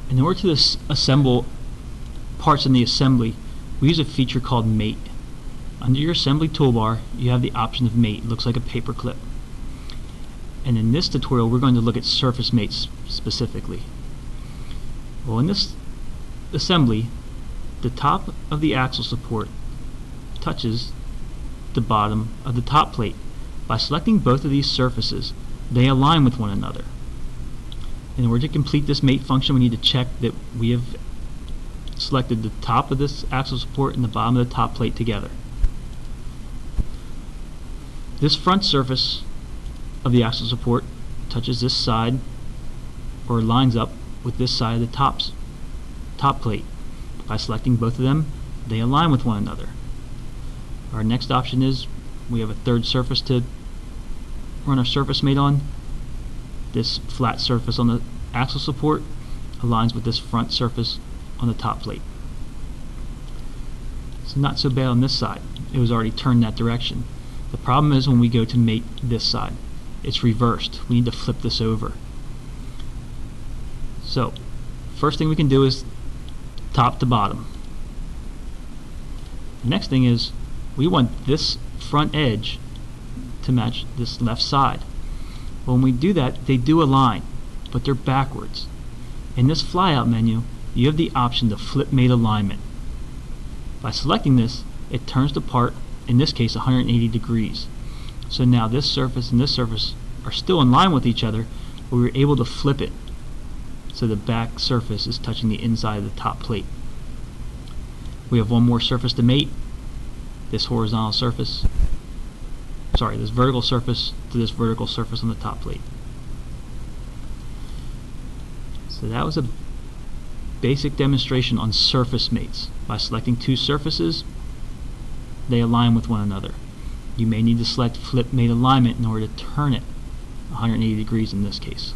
In order to assemble parts in the assembly, we use a feature called Mate. Under your assembly toolbar, you have the option of Mate. It looks like a paper clip. And in this tutorial, we're going to look at surface mates specifically. Well, in this assembly, the top of the axle support touches the bottom of the top plate. By selecting both of these surfaces, they align with one another. In order to complete this mate function, we need to check that we have selected the top of this axle support and the bottom of the top plate together. This front surface of the axle support touches this side, or lines up with this side of the top plate. By selecting both of them, they align with one another. Our next option is we have a third surface to run our surface mate on. This flat surface on the axle support aligns with this front surface on the top plate. It's not so bad on this side. It was already turned that direction. The problem is when we go to mate this side, it's reversed. We need to flip this over. So, first thing we can do is top to bottom. The next thing is we want this front edge to match this left side. When we do that, they do align, but they're backwards. In this flyout menu, you have the option to flip mate alignment. By selecting this, it turns the part, in this case 180 degrees. So now this surface and this surface are still in line with each other, but we're able to flip it so the back surface is touching the inside of the top plate. We have one more surface to mate. This horizontal surface, this vertical surface to this vertical surface on the top plate. So that was a basic demonstration on surface mates. By selecting two surfaces, they align with one another. You may need to select flip mate alignment in order to turn it 180 degrees in this case.